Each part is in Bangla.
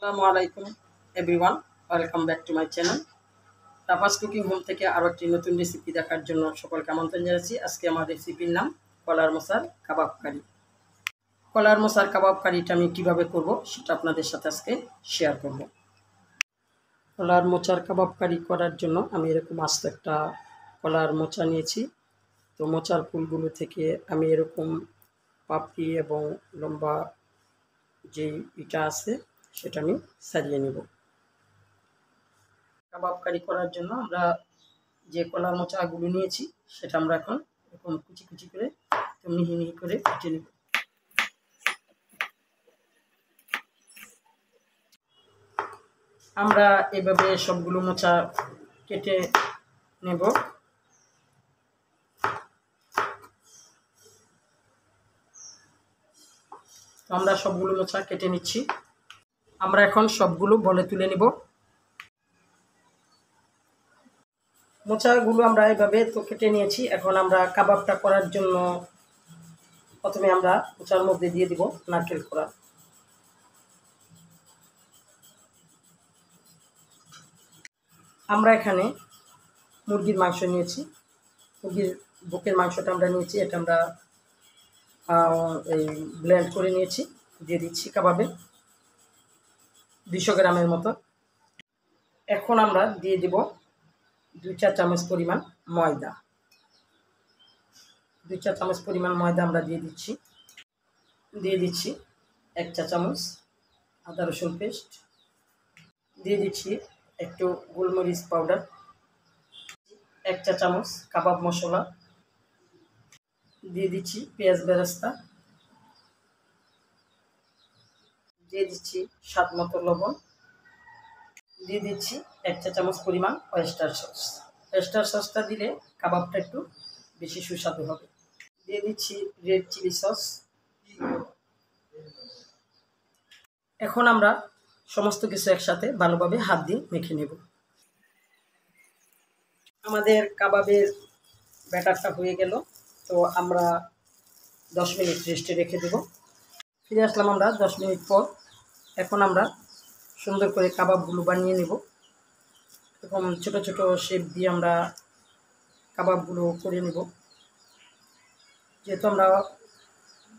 আসসালামু আলাইকুম everyone, welcome back to my channel tapas cooking home থেকে আরও একটি নতুন রেসিপি দেখার জন্য সকলকে আমন্ত্রণ জানাচ্ছি। আজকে আমার রেসিপির নাম কলার মশার কাবাব কারি। কলার মশার কাবাব কারিটা আমি কীভাবে করব সেটা আপনাদের সাথে আজকে শেয়ার করব। কলার মোচার কাবাব কারি করার জন্য আমি এরকম আস্ত একটা কলার মোচা নিয়েছি। তো মোচার ফুলগুলো থেকে আমি এরকম পাপড়ি এবং লম্বা যে ইটা আছে সেটা আমি সারিয়ে নেব। কাবাব কারি করার জন্য আমরা যে কলার মোচাগুলো নিয়েছি সেটা আমরা এখন এরকম কুচি কুচি করে মিহি মিহি করে কেটে নেব। আমরা এভাবে সবগুলো মোচা কেটে নেব। আমরা সবগুলো মোচা কেটে নিচ্ছি। আমরা এখন সবগুলো বলে তুলে নেব। মোচাগুলো আমরা এভাবে তো কেটে নিয়েছি। এখন আমরা কাবাবটা করার জন্য প্রথমে আমরা মোচার মধ্যে দিয়ে দিব নারকেল কোড়া। আমরা এখানে মুরগির মাংস নিয়েছি, মুরগির বুকের মাংসটা আমরা নিয়েছি, এটা আমরা এই ব্লেন্ড করে নিয়েছি, দিয়ে দিচ্ছি কাবাবে 200 গ্রামের মতো। এখন আমরা দিয়ে দিব 2-4 চামচ পরিমাণ ময়দা। 2-4 চামচ পরিমাণ ময়দা আমরা দিয়ে দিচ্ছি 1 চা চামচ আদা রসুন পেস্ট, দিয়ে দিচ্ছি একটু গোলমরিচ পাউডার, 1 চা চামচ কাবাব মশলা, দিয়ে দিচ্ছি পেঁয়াজ বেরেস্তা, দিয়ে দিচ্ছি স্বাদ মতো লবণ, দিয়ে দিচ্ছি 1 চা চামচ পরিমাণ ওয়েস্টার সস। ওয়েস্টার সসটা দিলে কাবাবটা একটু বেশি সুস্বাদু হবে। দিয়ে দিচ্ছি রেড চিলি সস। এখন আমরা সমস্ত কিছু একসাথে ভালোভাবে হাত দিয়ে মেখে নেব। আমাদের কাবাবের ব্যাটারটা হয়ে গেল, তো আমরা 10 মিনিট রেস্টে রেখে দেব। ফিরে আসলাম আমরা 10 মিনিট পর। এখন আমরা সুন্দর করে কাবাবগুলো বানিয়ে নেব। এরকম ছোট ছোট শেপ দিয়ে আমরা কাবাবগুলো করে নেব। যেহেতু আমরা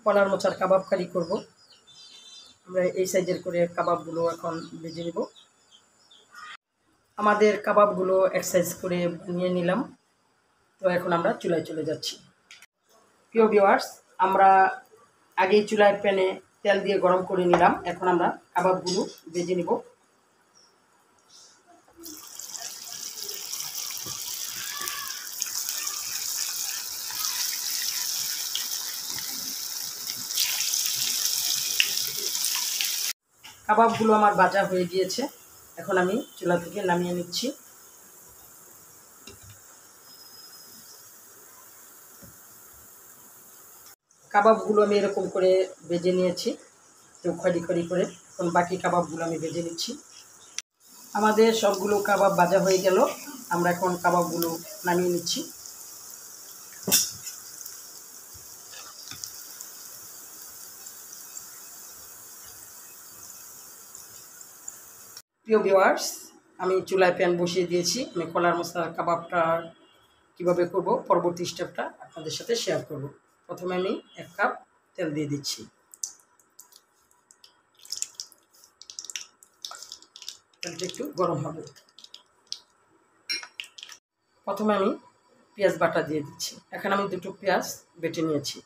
কলার মোচার কাবাব কারি করব, আমরা এই সাইজের করে কাবাবগুলো এখন ভেজে নেব। আমাদের কাবাবগুলো এক সাইজ করে বানিয়ে নিলাম। তো এখন আমরা চুলায় চলে যাচ্ছি। প্রিয় ভিউয়ার্স, আমরা আগেই চুলায় প্যানে তেল দিয়ে গরম করে নিলাম। এখন আমরা কাবাবগুলো ভেজে নেব। কাবাবগুলো আমার ভাজা হয়ে গিয়েছে, এখন আমি চুলা থেকে নামিয়ে নিচ্ছি। কাবাবগুলো আমি এরকম করে ভেজে নিয়েছি, একটু খড়ি খড়ি করে। এখন বাকি কাবাবগুলো আমি ভেজে নিচ্ছি। আমাদের সবগুলো কাবাব ভাজা হয়ে গেল, আমরা এখন কাবাবগুলো নামিয়ে নিচ্ছি। প্রিয় ভিউয়ার্স, আমি চুলায় প্যান বসিয়ে দিয়েছি। আমি কলার মশলার কাবাবটা কীভাবে করব পরবর্তী স্টেপটা আপনাদের সাথে শেয়ার করব। প্রথমে আমি 1 কাপ তেল দিয়ে দিচ্ছি। তেলটা একটু গরম হবে। প্রথমে আমি পেঁয়াজ বাটা দিয়ে দিচ্ছি। এখানে আমি 2টো পেঁয়াজ বেটে নিয়েছি।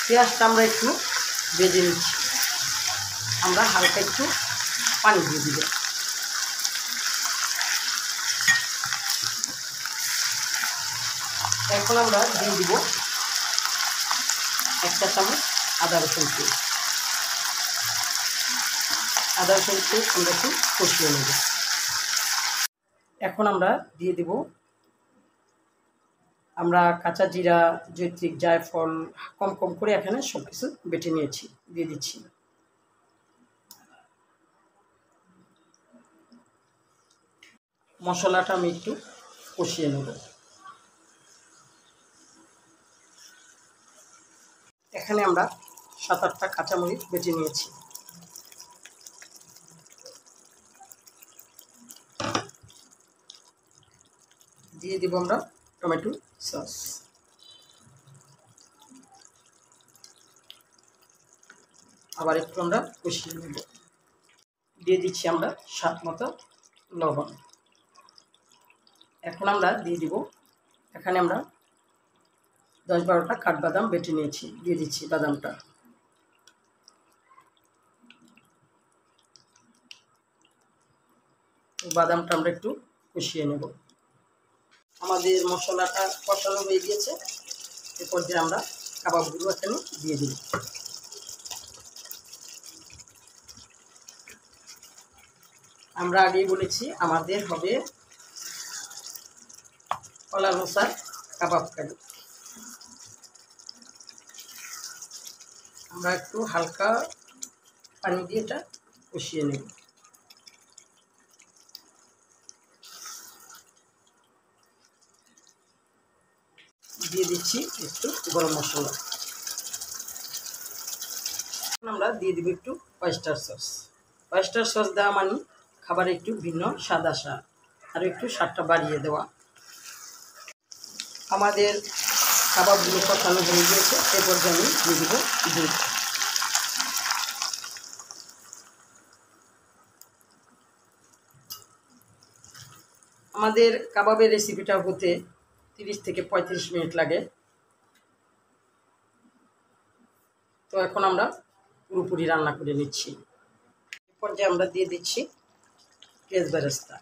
পেঁয়াজটা আমরা একটু ভেজে নিচ্ছি। আমরা হালকা একটু পানি দিয়ে দিব। এখন আমরা দিয়ে দিব 1 চা চামচ আদা রসুন পেস্ট। আদা রসুন পেস্ট আমরা একটু কষিয়ে নেব। এখন আমরা দিয়ে দিব আমরা কাঁচা জিরা, জৈত্রিক, জায়ফল কম কম করে এখানে সব কিছু বেটে নিয়েছি, দিয়ে দিচ্ছি। মশলাটা আমি একটু কষিয়ে নেব। এখানে আমরা 7-8টা কাঁচামরিচ বেটে নিয়েছি। দিয়ে দিব আমরা টমেটো সস। আবার একটু আমরা কষিয়ে নেব। দিয়ে দিচ্ছি আমরা স্বাদ মতো লবণ। এখন আমরা দিয়ে দিব, এখানে আমরা 10-12টা কাঠবাদাম বেটে নিয়েছি, দিয়ে দিচ্ছি বাদামটা। বাদামটা আমরা একটু কষিয়ে নেব। আমাদের মশলাটা কষানো হয়ে গিয়েছে। এরপর যে আমরা কাবাবগুলো এখানে দিয়ে দিই। আমরা আগেই বলেছি আমাদের হবে কলার মোচার কাবাব কারি। আমরা একটু হালকা পানি দিয়ে এটা কষিয়ে নেব। দিয়ে দিচ্ছি একটু গরম মশলা। আমরা দিয়ে দিব একটু অয়েস্টার সস। অয়েস্টার সস দেওয়া মানে খাবারে একটু ভিন্ন স্বাদ আসা, আর একটু স্বাদটা বাড়িয়ে দেওয়া। আমাদের কাবাবগুলো কষানো হয়ে গিয়েছে। এরপর আমি দিয়ে দিব দুধ। আমাদের কাবাবের রেসিপিটা হতে 30 থেকে 35 মিনিট লাগে। তো এখন আমরা পুরোপুরি রান্না করে নিচ্ছি। এরপর যে আমরা দিয়ে দিচ্ছি পেঁয়াজ বেরেস্তা।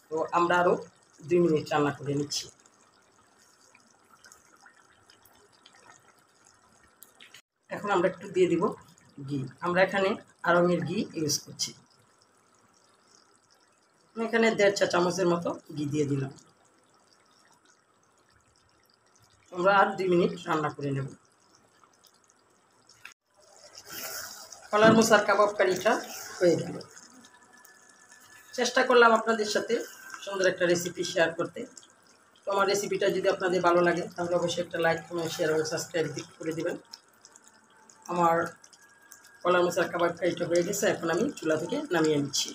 তো আমরা আরও 2 মিনিট রান্না করে নিচ্ছি। এখন আমরা একটু দিয়ে দিব ঘি। আমরা এখানে আড়ঙের ঘি ইউজ করছি। আমি এখানে 1.5 চা চামচের মতো ঘি দিয়ে দিলাম। আমরা আর 2 মিনিট রান্না করে নেব। কলার মোচার কাবাব কারিটা হয়ে গেল। চেষ্টা করলাম আপনাদের সাথে সুন্দর একটা রেসিপি শেয়ার করতে। তো আমার রেসিপিটা যদি আপনাদের ভালো লাগে তাহলে অবশ্যই একটা লাইক, কমেন্ট, শেয়ার এবং সাবস্ক্রাইব করে দেবেন। আমার কলার মোচার কাবাব কারিটা হয়ে গেছে। এখন আমি চুলা থেকে নামিয়ে নিচ্ছি।